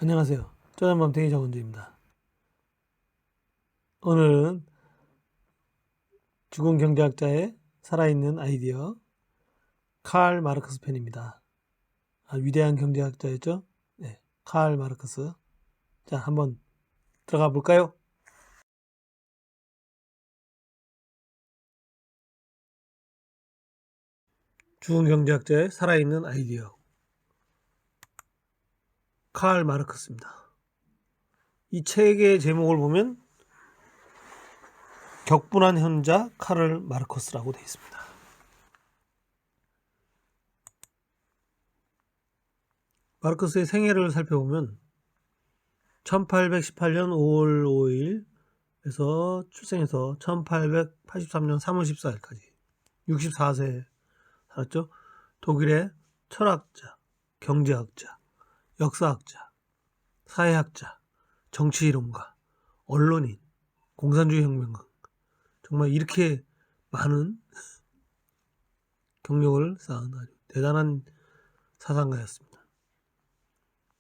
안녕하세요. 쪼잔맘탱이 정은주입니다. 오늘은 죽은 경제학자의 살아있는 아이디어 칼 마르크스 편입니다. 위대한 경제학자였죠? 네, 칼 마르크스. 자, 한번 들어가 볼까요? 죽은 경제학자의 살아있는 아이디어 칼 마르크스입니다. 이 책의 제목을 보면 격분한 현자 카를 마르크스라고 되어 있습니다. 마르크스의 생애를 살펴보면 1818년 5월 5일에서 출생해서 1883년 3월 14일까지 64세 살았죠. 독일의 철학자, 경제학자, 역사학자, 사회학자, 정치이론가, 언론인, 공산주의 혁명가, 정말 이렇게 많은 경력을 쌓은 아주 대단한 사상가였습니다.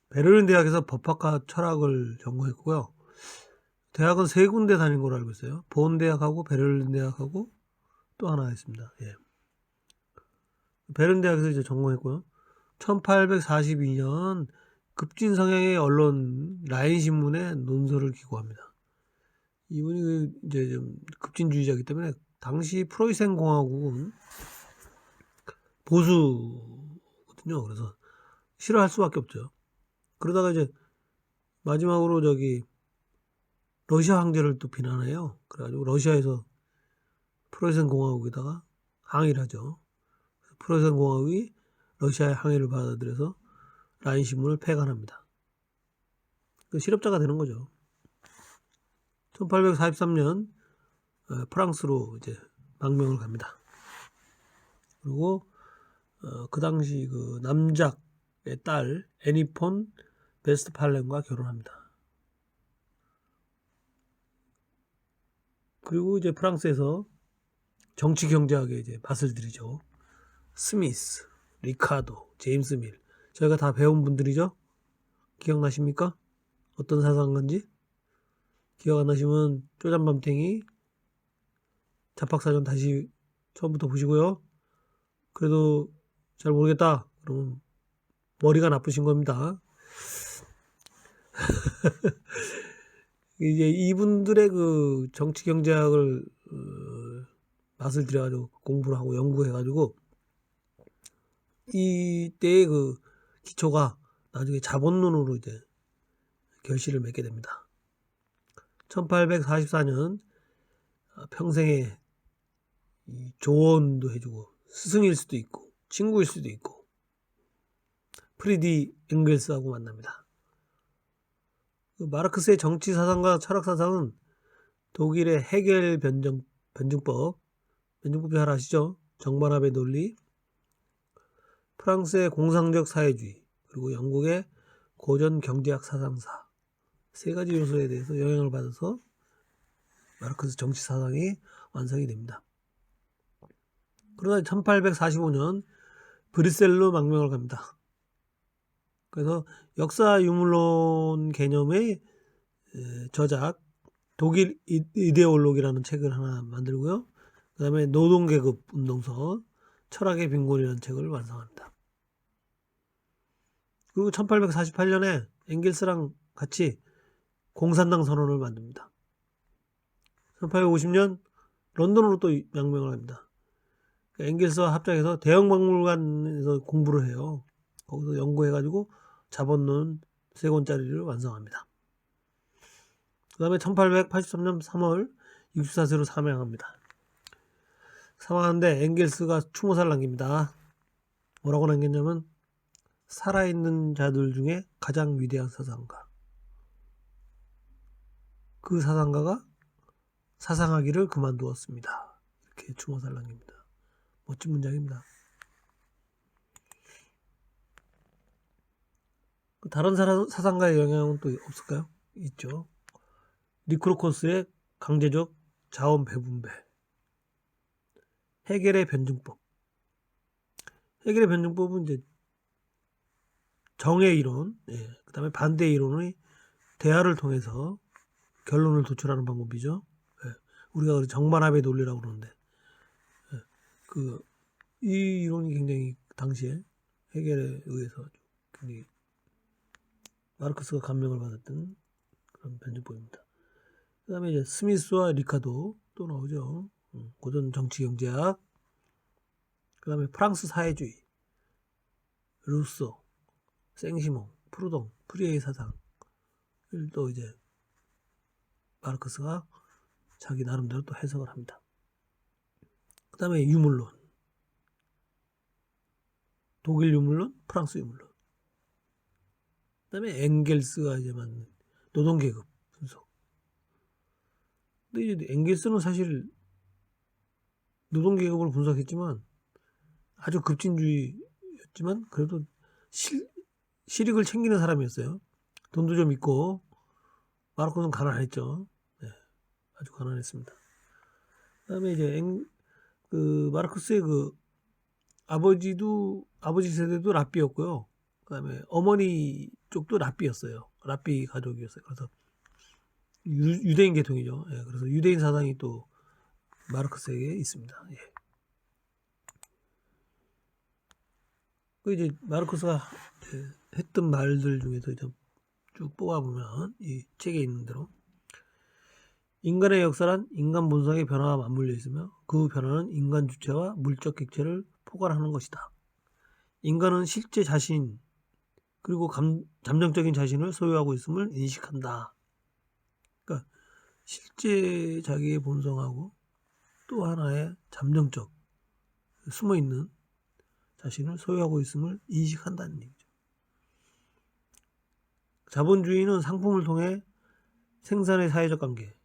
베를린 대학에서 법학과 철학을 전공했고요. 대학은 세 군데 다닌 걸로 알고 있어요. 본 대학하고 베를린 대학하고 또 하나 있습니다. 예. 베를린 대학에서 이제 전공했고요. 1842년 급진 성향의 언론 라인 신문에 논설을 기고합니다. 이분이 이제 좀 급진주의자이기 때문에 당시 프로이센 공화국은 보수거든요. 그래서 싫어할 수밖에 없죠. 그러다가 이제 마지막으로 러시아 황제를 또 비난해요. 그래가지고 러시아에서 프로이센 공화국에다가 항의를 하죠. 프로이센 공화국이 러시아의 항의를 받아들여서 라인 신문을 폐간합니다. 실업자가 되는 거죠. 1843년 프랑스로 이제 망명을 갑니다. 그리고 그 당시 그 남작의 딸 애니폰 베스트팔렌과 결혼합니다. 그리고 이제 프랑스에서 정치 경제학에 이제 맛을 들이죠. 스미스, 리카도, 제임스 밀, 저희가 다 배운 분들이죠. 기억나십니까? 어떤 사상가인지? 기억 안 나시면 쪼잔밤탱이 잡학사전 다시 처음부터 보시고요. 그래도 잘 모르겠다 그러면 머리가 나쁘신 겁니다. 이제 이분들의 그 정치 경제학을 맛을 들여가지고 공부를 하고 연구해가지고 이때의 그 기초가 나중에 자본론으로 이제 결실을 맺게 됩니다. 1844년 평생에 조언도 해주고 스승일 수도 있고 친구일 수도 있고 프리디 엥겔스하고 만납니다. 마르크스의 정치 사상과 철학 사상은 독일의 헤겔 변증법이 잘 아시죠? 정반합의 논리, 프랑스의 공상적 사회주의, 그리고 영국의 고전 경제학 사상사 세 가지 요소에 대해서 영향을 받아서 마르크스 정치 사상이 완성이 됩니다. 그러다 1845년 브뤼셀로 망명을 갑니다. 그래서 역사 유물론 개념의 저작 독일 이데올로기라는 책을 하나 만들고요. 그 다음에 노동계급 운동서 철학의 빈곤이라는 책을 완성합니다. 그리고 1848년에 엥겔스랑 같이 공산당 선언을 만듭니다. 1850년 런던으로 또 망명을 합니다. 엥겔스와 합작해서 대형박물관에서 공부를 해요. 거기서 연구해가지고 자본론 3권짜리를 완성합니다. 그 다음에 1883년 3월 64세로 사망합니다. 사망하는데 엥겔스가 추모사를 남깁니다. 뭐라고 남겼냐면 살아있는 자들 중에 가장 위대한 사상가. 그 사상가가 사상하기를 그만두었습니다. 이렇게 추모사를 남깁니다. 멋진 문장입니다. 다른 사상가의 영향은 또 없을까요? 있죠. 니크로코스의 강제적 자원 배분배, 헤겔의 변증법. 헤겔의 변증법은 이제 정의 이론, 그 다음에 반대 이론의 대화를 통해서 결론을 도출하는 방법이죠. 우리가 정반합의 논리라고 그러는데, 이 이론이 굉장히 당시에 헤겔에 의해서 굉장히 마르크스가 감명을 받았던 그런 변증법입니다. 그 다음에 이제 스미스와 리카도 또 나오죠. 고전 정치 경제학. 그 다음에 프랑스 사회주의, 루소, 생시몽, 프루동, 프리에의 사상을 또 이제 마르크스가 자기 나름대로 또 해석을 합니다. 그 다음에 유물론, 독일 유물론, 프랑스 유물론. 그 다음에 엥겔스가 이제 만든 노동계급 분석. 근데 이제 엥겔스는 사실 노동계급을 분석했지만 아주 급진주의였지만 그래도 실익을 챙기는 사람이었어요. 돈도 좀 있고. 마르크스는 가난했죠. 아주 가난했습니다. 그다음에 이제 마르크스의 아버지 세대도 랍비였고요. 그다음에 어머니 쪽도 랍비였어요. 랍비 가족이었어요. 그래서 유대인 계통이죠. 그래서 유대인 사상이 또 마르크스에게 있습니다. 그 이제 마르크스가 했던 말들 중에서 이제 쭉 뽑아보면 이 책에 있는 대로 인간의 역사란 인간 본성의 변화와 맞물려 있으며 그 변화는 인간 주체와 물적 객체를 포괄하는 것이다. 인간은 실제 자신 그리고 잠정적인 자신을 소유하고 있음을 인식한다. 그러니까 실제 자기의 본성하고 또 하나의 잠정적 숨어있는 자신을 소유하고 있음을 인식한다는 얘기죠. 자본주의는 상품을 통해 생산의 사회적 관계,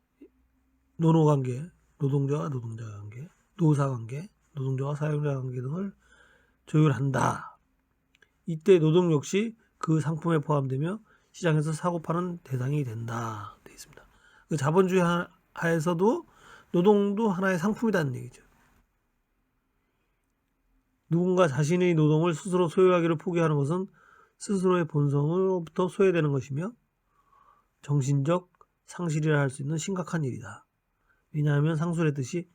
노노관계, 노동자와 노동자 관계, 노사관계, 노동자와 사용자 관계 등을 조율한다. 이때 노동 역시 그 상품에 포함되며 시장에서 사고 파는 대상이 된다. 되어 있습니다. 그 자본주의 하에서도 노동도 하나의 상품이라는 얘기죠. 누군가 자신의 노동을 스스로 소유하기를 포기하는 것은 스스로의 본성으로부터 소외되는 것이며 정신적 상실이라 할 수 있는 심각한 일이다. 왜냐하면 상술했듯이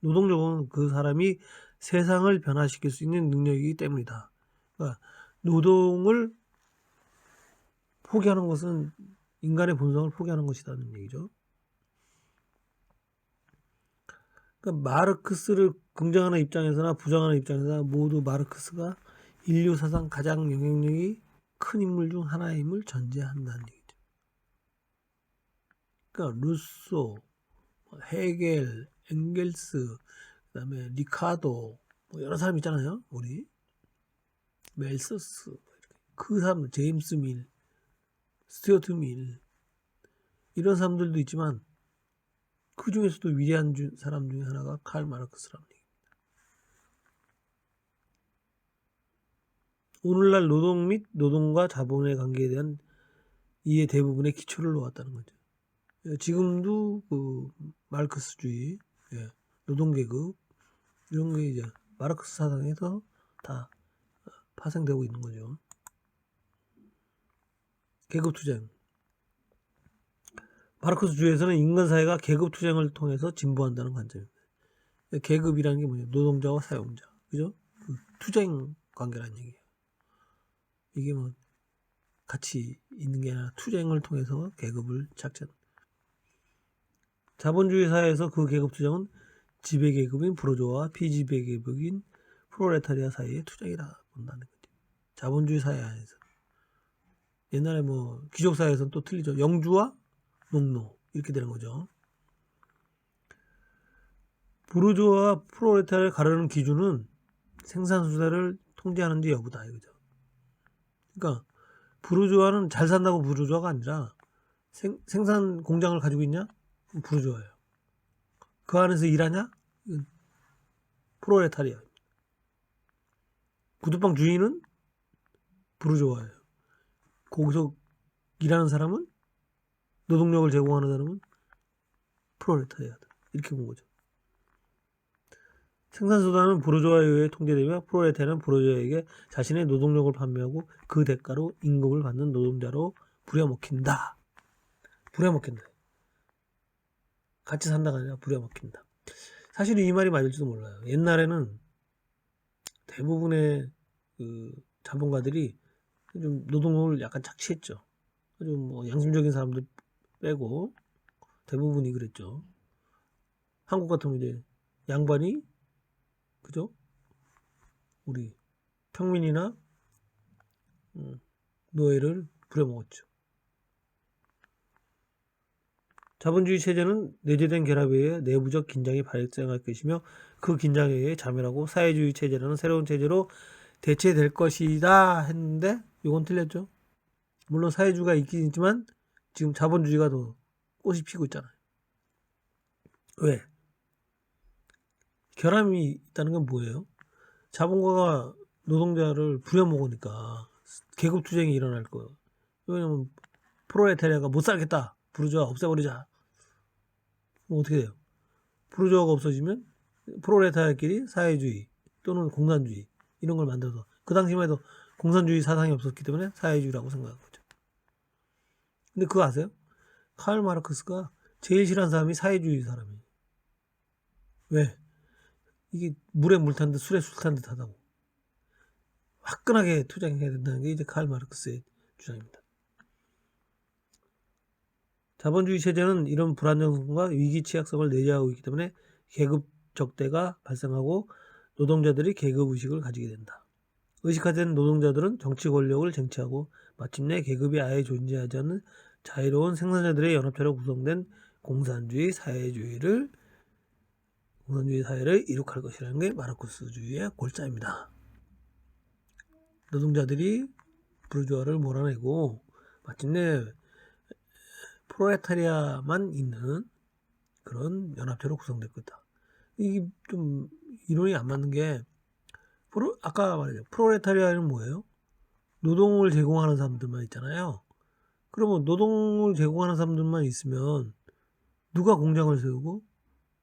노동력은 그 사람이 세상을 변화시킬 수 있는 능력이기 때문이다. 그러니까 노동을 포기하는 것은 인간의 본성을 포기하는 것이라는 얘기죠. 그러니까 마르크스를 긍정하는 입장에서나 부정하는 입장에서나 모두 마르크스가 인류 사상 가장 영향력이 큰 인물 중 하나임을 전제한다는 얘기죠. 그러니까 루소, 헤겔, 엥겔스, 그다음에 리카도 여러 사람 있잖아요. 우리 멜서스, 그 사람들, 제임스 밀, 스튜어트 밀 이런 사람들도 있지만 그 중에서도 위대한 사람 중에 하나가 칼 마르크스라는 얘기입니다. 오늘날 노동 및 노동과 자본의 관계에 대한 이해 대부분의 기초를 놓았다는 거죠. 지금도 그 마르크스주의, 노동계급 이런 게 이제 마르크스 사상에서 다 파생되고 있는 거죠. 계급투쟁. 마르크스주의에서는 인간사회가 계급투쟁을 통해서 진보한다는 관점입니다. 계급이라는 게 뭐냐? 노동자와 사용자. 그죠? 그 투쟁 관계라는 얘기예요. 이게 뭐 같이 있는 게 아니라 투쟁을 통해서 계급을 착취한다. 자본주의 사회에서 그 계급투쟁은 지배계급인 부르주아와 비지배계급인 프롤레타리아 사이의 투쟁이라 본다는 거죠. 자본주의 사회 안에서. 옛날에 뭐 귀족사회에서는 또 틀리죠. 영주와 농노 이렇게 되는 거죠. 부르주아와 프롤레타리아를 가르는 기준은 생산수단을 통제하는지 여부다 이거죠. 그러니까 부르주아는 잘 산다고 부르주아가 아니라 생산 공장을 가지고 있냐? 그럼 부르주아예요. 그 안에서 일하냐? 이건 프롤레타리아. 구두방 주인은 부르주아예요. 거기서 일하는 사람은 노동력을 제공하는 사람은 프롤레타리아다. 이렇게 본 거죠. 생산수단은 부르주아에 의해 통제되며 프롤레타리아는 부르주아에게 자신의 노동력을 판매하고 그 대가로 임금을 받는 노동자로 부려먹힌다. 부려먹힌다. 같이 산다가 아니라 부려먹힌다. 사실은 이 말이 맞을지도 몰라요. 옛날에는 대부분의 그 자본가들이 좀 노동력을 약간 착취했죠. 좀 뭐 양심적인 사람들 빼고 대부분이 그랬죠. 한국 같으면 이제 양반이 그죠? 우리 평민이나 노예를 부려먹었죠. 자본주의 체제는 내재된 결합에 의해 내부적 긴장이 발생할 것이며 그 긴장에 의해 자멸하고 사회주의 체제라는 새로운 체제로 대체될 것이다 했는데 이건 틀렸죠. 물론 사회주의가 있긴 있지만 지금 자본주의가 더 꽃이 피고 있잖아요. 왜? 결함이 있다는 건 뭐예요? 자본가가 노동자를 부려먹으니까 계급투쟁이 일어날 거예요. 왜냐면 프롤레타리아가 못 살겠다. 부르주아 없애버리자. 그럼 어떻게 돼요? 부르주아가 없어지면 프롤레타리아끼리 사회주의 또는 공산주의 이런 걸 만들어서 그 당시만 해도 공산주의 사상이 없었기 때문에 사회주의라고 생각한 거죠. 근데 그거 아세요? 카를 마르크스가 제일 싫어하는 사람이 사회주의 사람이에요. 왜? 이게 물에 물 탄 듯 술에 술 탄 듯 하다고. 화끈하게 투쟁해야 된다는 게 이제 카를 마르크스의 주장입니다. 자본주의 체제는 이런 불안정성과 위기 취약성을 내재하고 있기 때문에 계급 적대가 발생하고 노동자들이 계급의식을 가지게 된다. 의식화된 노동자들은 정치 권력을 쟁취하고 마침내 계급이 아예 존재하지 않는 자유로운 생산자들의 연합체로 구성된 공산주의 사회를 이룩할 것이라는 게 마르크스주의의 골자입니다. 노동자들이 부르주아를 몰아내고 마침내 프롤레타리아만 있는 그런 연합체로 구성될 거다. 이게 좀 이론이 안 맞는 게 아까 말했죠. 프롤레타리아는 뭐예요? 노동을 제공하는 사람들만 있잖아요. 그러면 노동을 제공하는 사람들만 있으면 누가 공장을 세우고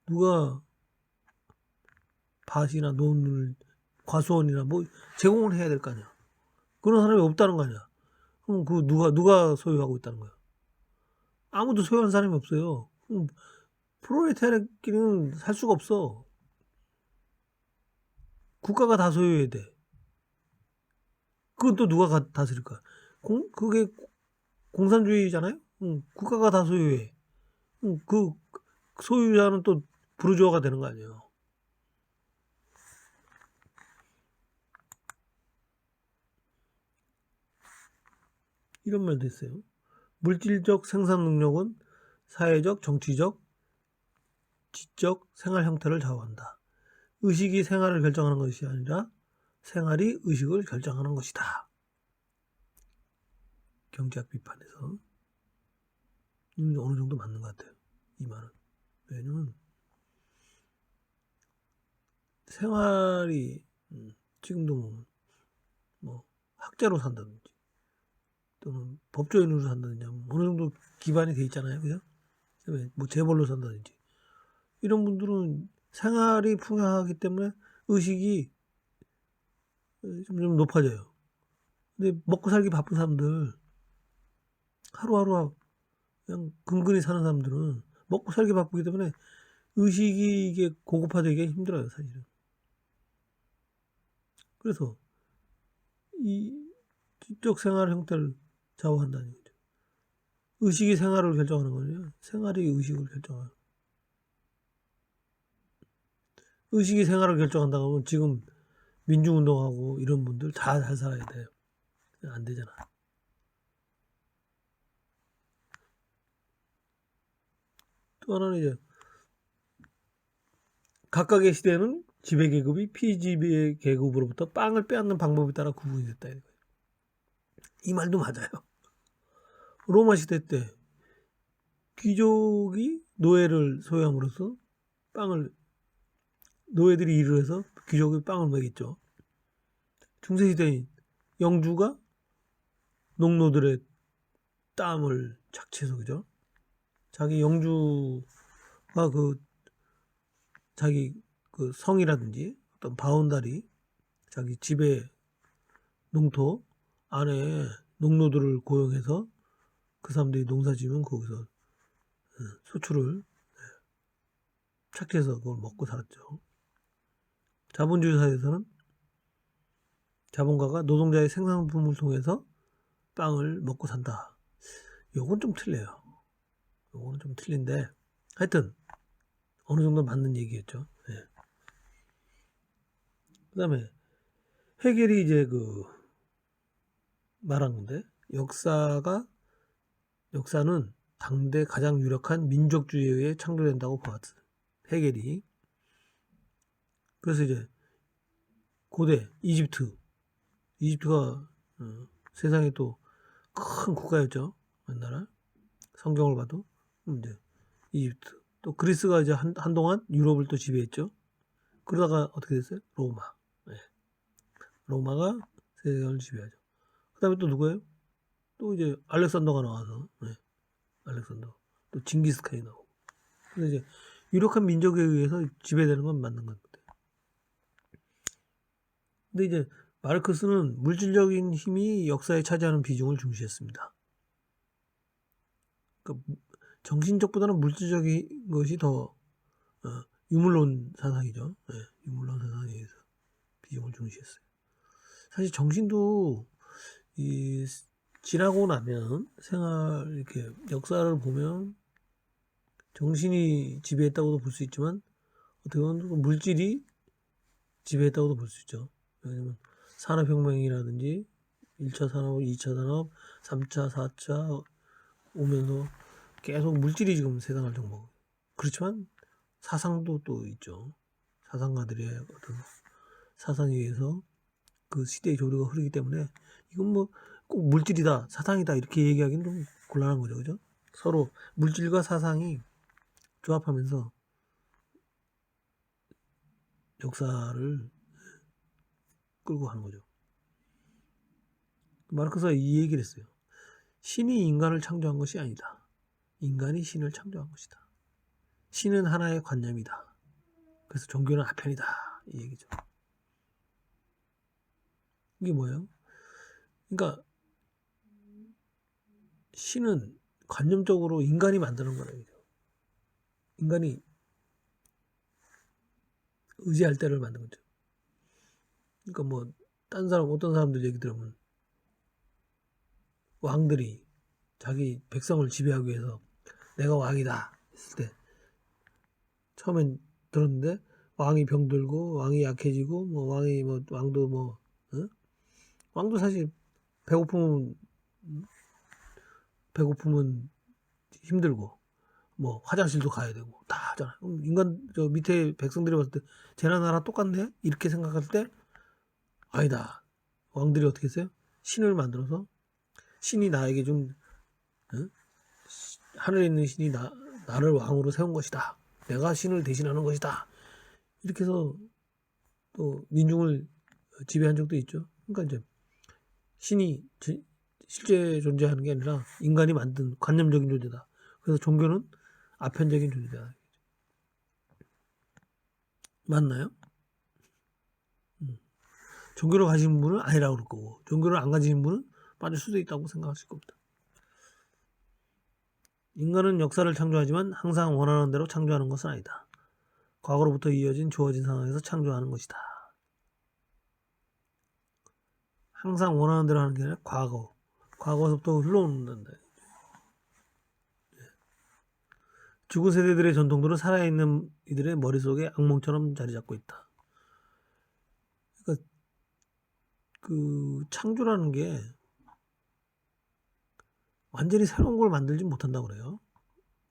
누가 밭이나 논을 과수원이나 뭐 제공을 해야 될 거 아니야. 그런 사람이 없다는 거 아니야. 그럼 그 누가 소유하고 있다는 거야. 아무도 소유하는 사람이 없어요. 그럼 프롤레타리아끼리는 살 수가 없어. 국가가 다 소유해야 돼. 그건 또 누가 다스릴까? 그게 공산주의잖아요? 국가가 다 소유해. 그 소유자는 또 부르주아가 되는 거 아니에요. 이런 말도 있어요. 물질적 생산 능력은 사회적, 정치적, 지적, 생활 형태를 좌우한다. 의식이 생활을 결정하는 것이 아니라 생활이 의식을 결정하는 것이다. 경제학 비판에서 어느 정도 맞는 것 같아요. 이 말은. 왜냐면 생활이 지금도 뭐 학자로 산다든지 또는 법조인으로 산다든지 어느 정도 기반이 돼 있잖아요. 그죠? 뭐 재벌로 산다든지 이런 분들은 생활이 풍요하기 때문에 의식이 좀 높아져요. 근데 먹고 살기 바쁜 사람들 하루하루 그냥 근근히 사는 사람들은 먹고 살기 바쁘기 때문에 의식이 이게 고급화되기 힘들어요, 사실은. 그래서 이 지적 생활 형태를 좌우한다는 거죠. 의식이 생활을 결정하는 거예요. 생활이 의식을 결정하는. 의식이 생활을 결정한다고 하면 지금 민주운동하고 이런 분들 다 잘 살아야 돼요. 안 되잖아. 또 하나는 이제 각각의 시대는 지배계급이 피지배계급으로부터 빵을 빼앗는 방법에 따라 구분이 됐다. 이 말도 맞아요. 로마 시대 때 귀족이 노예를 소유함으로써 노예들이 일을 해서 귀족이 빵을 먹였죠. 중세시대인 영주가 농노들의 땀을 착취해서 그죠? 자기 영주가 자기 그 성이라든지 어떤 바운다리, 자기 집의 농토 안에 농노들을 고용해서 그 사람들이 농사 지으면 거기서 수출을 착취해서 그걸 먹고 살았죠. 자본주의 사회에서는 자본가가 노동자의 생산품을 통해서 빵을 먹고 산다. 요건 좀 틀려요. 요거는 좀 틀린데 하여튼 어느 정도 맞는 얘기였죠. 네. 그 다음에 헤겔이 이제 그 말한 건데 역사는 당대 가장 유력한 민족주의에 의해 창조된다고 보았어요. 헤겔이. 그래서 이제 고대 이집트가 세상에 또 큰 국가였죠. 옛날에 성경을 봐도 이제 이집트 또 그리스가 이제 한동안 유럽을 또 지배했죠. 그러다가 어떻게 됐어요? 로마. 네. 로마가 세상을 지배하죠. 그다음에 또 누구예요? 또 이제 알렉산더가 나와서 알렉산더 또 징기스칸이 나오고. 그래서 이제 유력한 민족에 의해서 지배되는 건 맞는 것 같아요. 근데 이제 마르크스는 물질적인 힘이 역사에 차지하는 비중을 중시했습니다. 그러니까 정신적보다는 물질적인 것이 더 유물론 사상이죠. 네, 유물론 사상에 의해서 비중을 중시했어요. 사실 정신도 지나고 나면 이렇게 역사를 보면 정신이 지배했다고도 볼 수 있지만 어떻게 보면 물질이 지배했다고도 볼 수 있죠. 왜냐면 산업혁명이라든지 1차 산업, 2차 산업, 3차, 4차 오면서 계속 물질이 지금 세상을 정복하고. 그렇지만 사상도 또 있죠. 사상가들의 어떤 사상에 의해서 그 시대의 조류가 흐르기 때문에 이건 뭐 꼭 물질이다, 사상이다 이렇게 얘기하기는 좀 곤란한 거죠. 그죠? 서로 물질과 사상이 조합하면서 역사를 끌고 가는 거죠. 마르크스가 이 얘기를 했어요. 신이 인간을 창조한 것이 아니다. 인간이 신을 창조한 것이다. 신은 하나의 관념이다. 그래서 종교는 아편이다. 이 얘기죠. 이게 뭐예요? 그러니까 신은 관념적으로 인간이 만드는 거라는 거죠. 인간이 의지할 때를 만든 거죠. 그러니까 뭐 어떤 사람들 얘기 들으면 왕들이 자기 백성을 지배하기 위해서 내가 왕이다 했을 때 처음엔 들었는데 왕이 병들고 왕이 약해지고 왕도 사실 배고프면 힘들고 뭐 화장실도 가야 되고 다 하잖아. 인간 저 밑에 백성들이 봤을 때 쟤나 나랑 똑같네 이렇게 생각할 때 아니다. 왕들이 어떻게 했어요? 신을 만들어서 신이 나에게 좀 하늘에 있는 신이 나를 왕으로 세운 것이다. 내가 신을 대신하는 것이다. 이렇게 해서 또 민중을 지배한 적도 있죠. 그러니까 이제 신이 실제 존재하는 게 아니라 인간이 만든 관념적인 존재다. 그래서 종교는 아편적인 존재다. 맞나요? 종교를 가진 분은 아니라고 그럴 거고 종교를 안 가진 분은 빠질 수도 있다고 생각하실 겁니다. 인간은 역사를 창조하지만 항상 원하는 대로 창조하는 것은 아니다. 과거로부터 이어진 주어진 상황에서 창조하는 것이다. 항상 원하는 대로 하는 게 아니라 과거서부터 흘러온단다. 죽은 세대들의 전통들은 살아있는 이들의 머릿속에 악몽처럼 자리 잡고 있다. 그러니까 그 창조라는 게 완전히 새로운 걸 만들지 못한다고 그래요.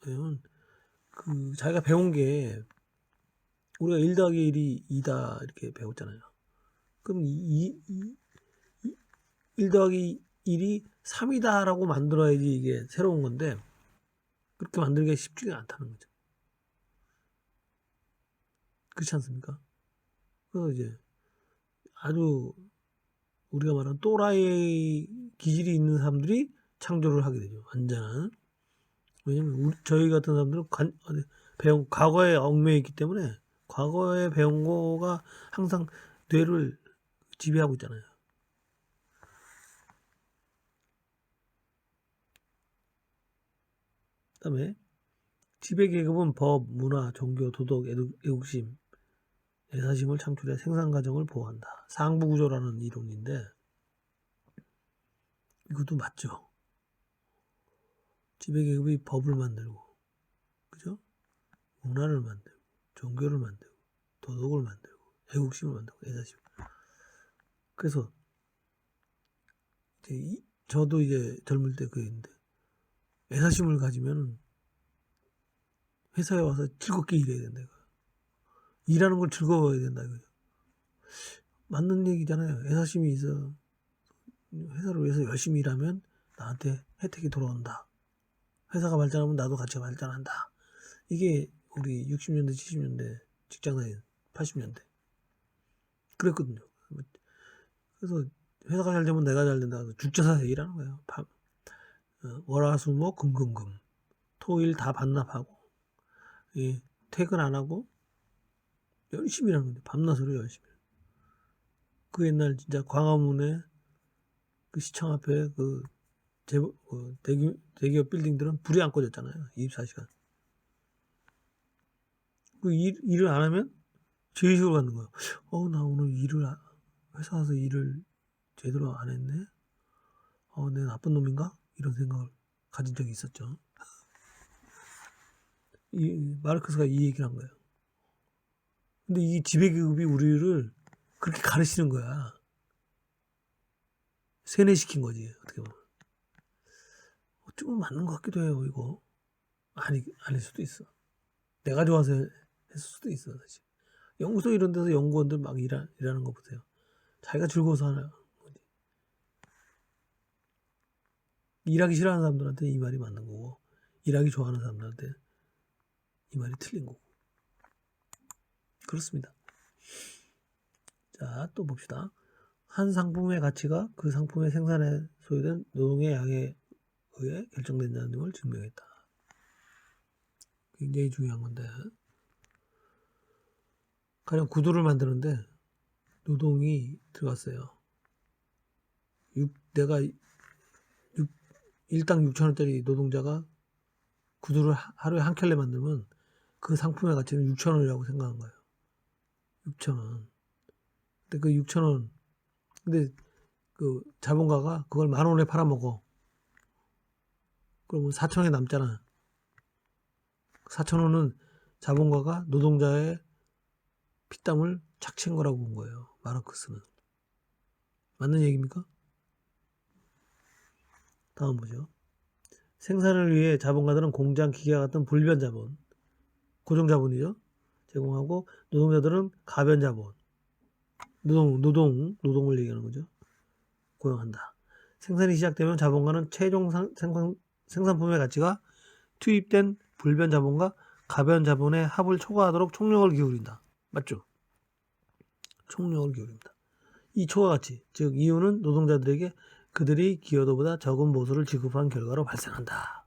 왜냐면 그 자기가 배운 게 우리가 1 더하기 1이 2다 이렇게 배웠잖아요. 그럼 1 더하기 1이 3이다라고 만들어야지 이게 새로운 건데 그렇게 만들기가 쉽지가 않다는 거죠. 그렇지 않습니까? 그래서 이제 아주 우리가 말하는 또라이 기질이 있는 사람들이 창조를 하게 되죠. 완전한. 왜냐면 저희 같은 사람들은 배운 과거에 얽매여 있기 때문에 과거에 배운 거가 항상 뇌를 지배하고 있잖아요. 그다음에 지배계급은 법, 문화, 종교, 도덕, 애국심, 애사심을 창출해 생산과정을 보호한다. 상부구조라는 이론인데 이것도 맞죠. 지배계급이 법을 만들고, 그죠? 문화를 만들고, 종교를 만들고, 도덕을 만들고, 애국심을 만들고, 애사심. 그래서 저도 이제 젊을 때 그랬는데 애사심을 가지면 회사에 와서 즐겁게 일해야 된다. 일하는 걸 즐거워야 된다. 이거죠. 맞는 얘기잖아요. 애사심이 있어. 회사를 위해서 열심히 일하면 나한테 혜택이 돌아온다. 회사가 발전하면 나도 같이 발전한다. 이게 우리 60년대, 70년대 직장다닌 80년대 그랬거든요. 그래서 회사가 잘 되면 내가 잘 된다. 죽자사서 일하는 거예요. 월화수목 금금금 토일 다 반납하고 퇴근 안 하고 열심히 일하는 건데 밤낮으로 열심히. 그 옛날 진짜 광화문에 그 시청 앞에 그 대기업 빌딩들은 불이 안 꺼졌잖아요. 24시간. 그 일을 안 하면 제의식을 갖는 거예요. 나 오늘 회사 와서 일을 제대로 안 했네? 내가 나쁜 놈인가? 이런 생각을 가진 적이 있었죠. 마르크스가 이 얘기를 한 거예요. 근데 이 지배계급이 우리를 그렇게 가르치는 거야. 세뇌시킨 거지, 어떻게 보면. 좀 맞는 것 같기도 해요, 이거. 아닐 수도 있어. 내가 좋아서 했을 수도 있어, 사실. 연구소 이런 데서 연구원들 막 일하는 거 보세요. 자기가 즐거워서 하는 거지. 일하기 싫어하는 사람들한테 이 말이 맞는 거고, 일하기 좋아하는 사람들한테 이 말이 틀린 거고. 그렇습니다. 자, 또 봅시다. 한 상품의 가치가 그 상품의 생산에 소요된 노동의 양에 의해 결정된다는 걸 증명했다. 굉장히 중요한 건데, 가령 구두를 만드는데 노동이 들어갔어요. 내가 1당 6,000원짜리 노동자가 구두를 하루에 한 켤레 만들면 그 상품의 가치는 6,000원이라고 생각한 거예요. 6,000원. 근데 그 6,000원, 근데 그 자본가가 그걸 10,000원에 팔아먹어. 그러면 4,000원이 남잖아. 4,000원은 자본가가 노동자의 피땀을 착취한 거라고 본 거예요. 마르크스는. 맞는 얘기입니까? 다음 보죠. 생산을 위해 자본가들은 공장, 기계와 같은 불변 자본, 고정 자본이죠. 제공하고 노동자들은 가변 자본, 노동을 얘기하는 거죠. 고용한다. 생산이 시작되면 자본가는 최종 생산품의 가치가 투입된 불변 자본과 가변 자본의 합을 초과하도록 총력을 기울인다. 맞죠? 총력을 기울인다. 이 초과 가치, 즉 이유는 노동자들에게 그들이 기여도보다 적은 보수를 지급한 결과로 발생한다.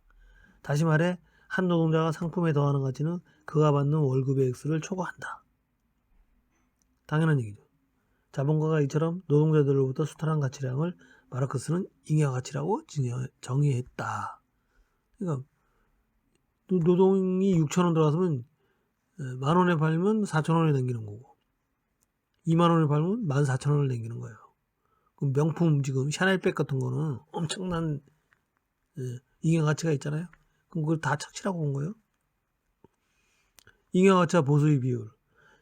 다시 말해 한 노동자가 상품에 더하는 가치는 그가 받는 월급의 액수를 초과한다. 당연한 얘기죠. 자본가가 이처럼 노동자들로부터 수탈한 가치량을 마르크스는 잉여 가치라고 정의했다. 그러니까 노동이 6,000원 들어갔으면 10,000원에 팔면 4,000원이 남기는 거고 20,000원에 팔면 14,000원을 남기는 거예요. 그럼 명품 지금 샤넬백 같은 거는 엄청난 잉여 가치가 있잖아요. 그럼 그걸 다 착취라고 본 거예요. 잉여 가치와 보수의 비율.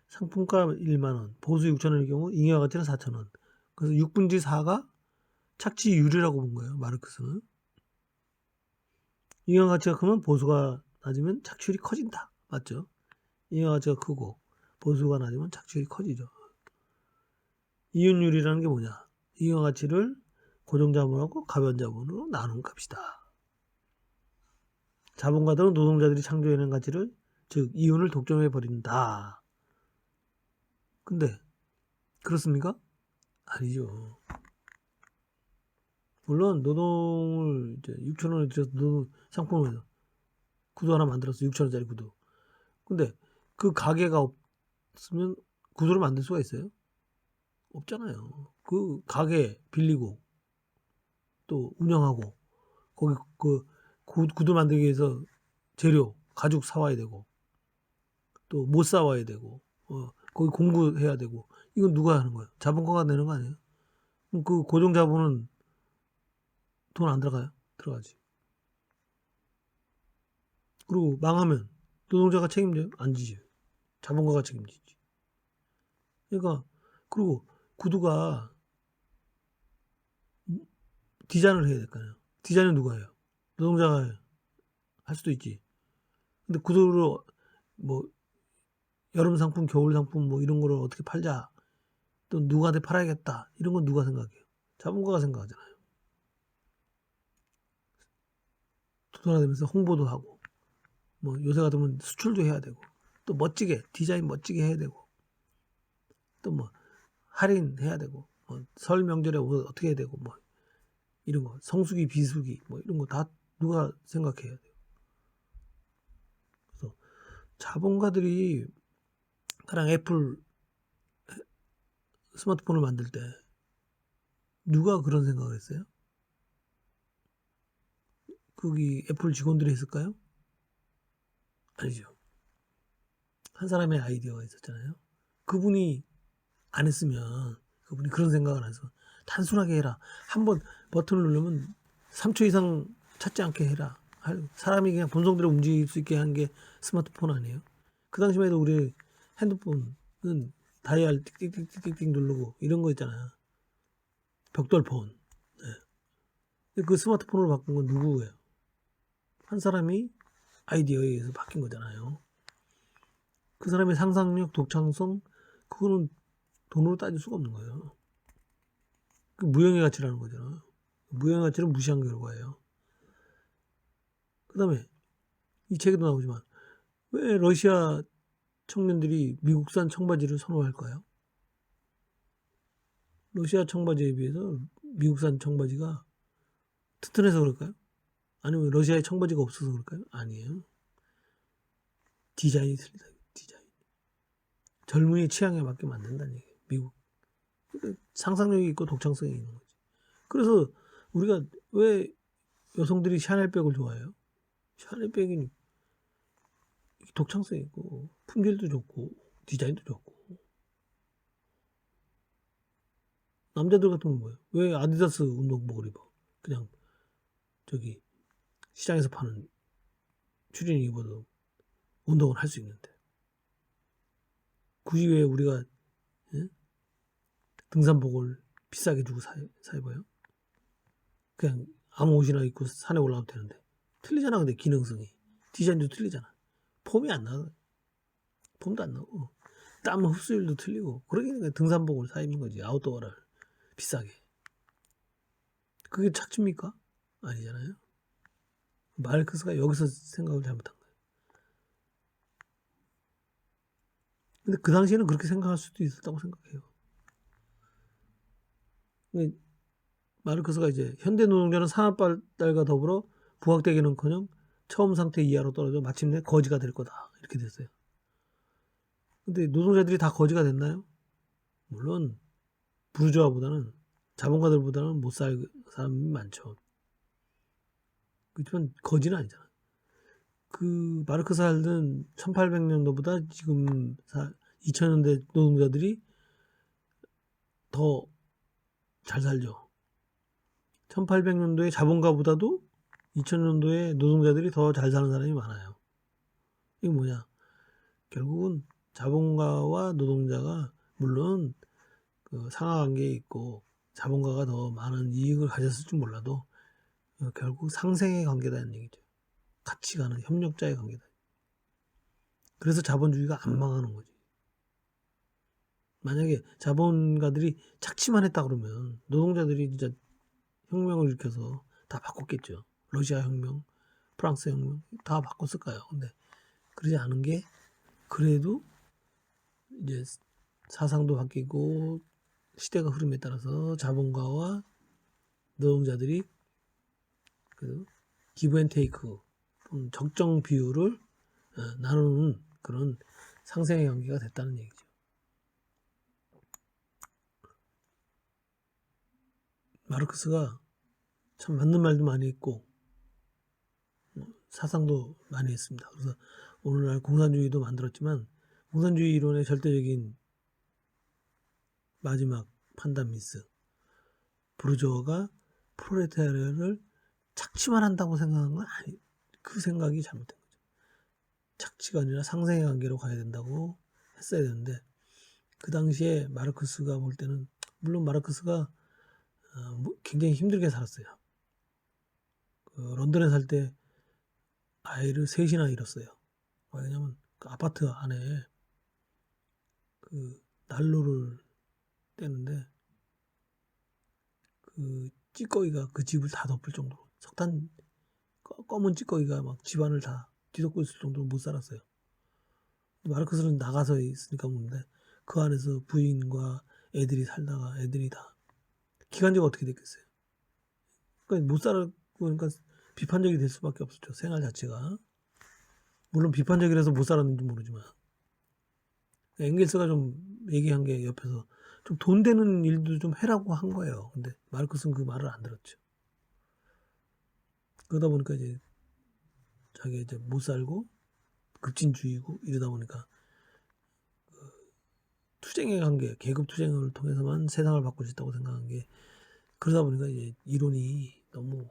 상품가 10,000원, 보수 6,000원의 경우 잉여 가치는 4,000원. 그래서 6분의 4가 착취율이라고 본 거예요. 마르크스는. 잉여 가치가 크면 보수가 낮으면 착취율이 커진다. 맞죠? 잉여 가치가 크고 보수가 낮으면 착취율이 커지죠. 이윤율이라는 게 뭐냐? 잉여 가치를 고정자본하고 가변자본으로 나눈 값이다. 자본가들은 노동자들이 창조해낸 가치를, 즉 이윤을 독점해 버린다. 근데 그렇습니까? 아니죠. 물론 노동을 이제 6,000원에 들여서 상품을 구두 하나 만들었어. 6,000원짜리 구두. 근데 그 가게가 없으면 구조를 만들 수가 있어요? 없잖아요. 그 가게 빌리고 또 운영하고 거기 그 구두 만들기 위해서 재료 가죽 사와야 되고 또 못 사와야 되고 거기 공구해야 되고 이건 누가 하는 거예요? 자본가가 내는 거 아니에요? 그럼 그 고정 자본은 돈 안 들어가요? 들어가지. 그리고 망하면 노동자가 책임져요? 안 지죠. 자본가가 책임지지. 그러니까 그리고 구두가 디자인을 해야 될 거 아니에요. 디자인은 누가 해요? 노동자가 할 수도 있지. 근데 구두를 뭐 여름 상품, 겨울 상품 뭐 이런 거를 어떻게 팔자. 또 누구한테 팔아야겠다. 이런 건 누가 생각해요? 자본가가 생각하잖아요. 도달되면서 홍보도 하고 뭐 요새 같으면 수출도 해야 되고 또 멋지게 디자인 멋지게 해야 되고 또 뭐 할인해야 되고 뭐 설 명절에 어떻게 해야 되고 뭐 이런 거 성수기 비수기 뭐 이런 거 다 누가 생각해야 돼요. 그래서 자본가들이 가령 애플 스마트폰을 만들 때 누가 그런 생각을 했어요? 거기 애플 직원들이 했을까요? 아니죠. 한 사람의 아이디어가 있었잖아요. 그분이 안 했으면 그분이 그런 생각을 안 해서 단순하게 해라. 한번 버튼을 누르면 3초 이상 찾지 않게 해라. 사람이 그냥 본성대로 움직일 수 있게 한 게 스마트폰 아니에요? 그 당시만 해도 우리 핸드폰은 다이얼 띡띡띡띡띡 누르고 이런 거 있잖아요. 벽돌폰. 네. 그 스마트폰으로 바꾼 건 누구예요? 한 사람이 아이디어에 의해서 바뀐 거잖아요. 그 사람의 상상력, 독창성, 그거는 돈으로 따질 수가 없는 거예요. 그 무형의 가치라는 거잖아요. 무형의 가치는 무시한 결과예요. 그 다음에 이 책에도 나오지만 왜 러시아 청년들이 미국산 청바지를 선호할까요? 러시아 청바지에 비해서 미국산 청바지가 튼튼해서 그럴까요? 아니면 러시아에 청바지가 없어서 그럴까요? 아니에요. 디자인이 틀리다. 디자인. 젊은이 취향에 맞게 만든다는 얘기예요. 미국. 상상력이 있고 독창성이 있는 거지. 그래서 우리가 왜 여성들이 샤넬백을 좋아해요? 샤넬백이 독창성이 있고 품질도 좋고 디자인도 좋고. 남자들 같은 건 뭐예요? 왜 아디다스 운동복을 입어? 그냥 저기 시장에서 파는 추리닝 입어도 운동을 할 수 있는데 굳이 왜 우리가 등산복을 비싸게 주고 사 입어요? 그냥 아무 옷이나 입고 산에 올라가면 되는데 틀리잖아. 근데 기능성이 디자인도 틀리잖아. 폼이 안 나. 폼도 안 나고 땀 흡수율도 틀리고 그러니까 등산복을 사 입는 거지. 아웃도어를 비싸게. 그게 착취입니까? 아니잖아요. 마르크스가 여기서 생각을 잘못한 거예요. 근데 그 당시에는 그렇게 생각할 수도 있었다고 생각해요. 마르크스가 이제 현대 노동자는 산업 발달과 더불어 부각되기는커녕 처음 상태 이하로 떨어져 마침내 거지가 될 거다 이렇게 됐어요. 근데 노동자들이 다 거지가 됐나요? 물론 부르주아보다는 자본가들보다는 못 살 사람이 많죠. 그렇지만 거지는 아니잖아. 그 마르크스 살던 1800년도보다 지금 2000년대 노동자들이 더 잘 살죠. 1800년도에 자본가보다도 2000년도에 노동자들이 더 잘 사는 사람이 많아요. 이게 뭐냐? 결국은 자본가와 노동자가 물론 그 상하관계에 있고 자본가가 더 많은 이익을 가졌을 줄 몰라도 결국 상생의 관계다는 얘기죠. 같이 가는 협력자의 관계다. 그래서 자본주의가 안 망하는 거지. 만약에 자본가들이 착취만 했다 그러면 노동자들이 진짜 혁명을 일으켜서 다 바꿨겠죠. 러시아 혁명, 프랑스 혁명 다 바꿨을까요? 근데 그러지 않은 게 그래도 이제 사상도 바뀌고 시대가 흐름에 따라서 자본가와 노동자들이 그 기브 앤 테이크 적정 비율을 나누는 그런 상생의 관계가 됐다는 얘기죠. 마르크스가 참 맞는 말도 많이 했고 사상도 많이 했습니다. 그래서 오늘날 공산주의도 만들었지만 공산주의 이론의 절대적인 마지막 판단 미스, 부르주아가 프롤레타리아를 착취만 한다고 생각한 건 아니, 그 생각이 잘못된 거죠. 착취가 아니라 상생의 관계로 가야 된다고 했어야 되는데 그 당시에 마르크스가 볼 때는 물론 마르크스가 굉장히 힘들게 살았어요. 런던에 살 때 아이를 셋이나 잃었어요. 왜냐면 그 아파트 안에 그 난로를 떼는데 그 찌꺼기가 그 집을 다 덮을 정도로 석탄 검은 찌꺼기가 막 집안을 다 뒤덮고 있을 정도로 못 살았어요. 마르크스는 나가서 있으니까 모르는데 그 안에서 부인과 애들이 살다가 애들이 다 기간제가 어떻게 됐겠어요. 그러니까 못 살고 그러니까 비판적이 될 수밖에 없었죠. 생활 자체가. 물론 비판적이라서 못 살았는지 모르지만 엥겔스가 좀 얘기한 게 옆에서 좀 돈 되는 일도 좀 해라고 한 거예요. 근데 마르크스는 그 말을 안 들었죠. 그러다 보니까 이제 자기가 이제 못 살고 급진주의고 이러다 보니까 투쟁의 관계, 계급 투쟁을 통해서만 세상을 바꿀 수 있다고 생각한 게 그러다 보니까 이제 이론이 너무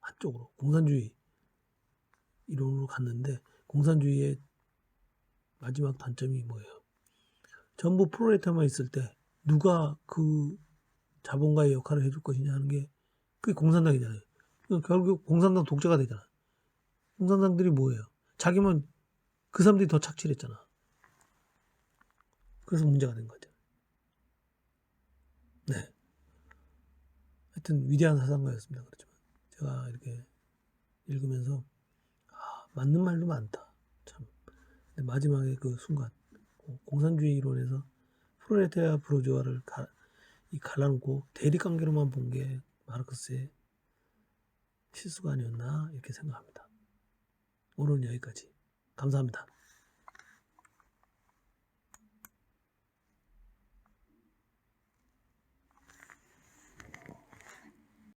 한쪽으로 공산주의 이론으로 갔는데 공산주의의 마지막 단점이 뭐예요? 전부 프롤레타리아만 있을 때 누가 그 자본가의 역할을 해줄 것이냐 하는 게 그게 공산당이잖아요. 결국 공산당 독재가 되잖아. 공산당들이 뭐예요? 자기만 그 사람들이 더 착취를 했잖아. 그래서 문제가 된 거죠. 네. 하여튼 위대한 사상가였습니다. 그렇지만 제가 이렇게 읽으면서 맞는 말도 많다. 참. 근데 마지막에 그 순간 공산주의 이론에서 프롤레타리아 부르주아를 갈라놓고 대립관계로만 본 게 마르크스의 실수가 아니었나 이렇게 생각합니다. 오늘은 여기까지. 감사합니다.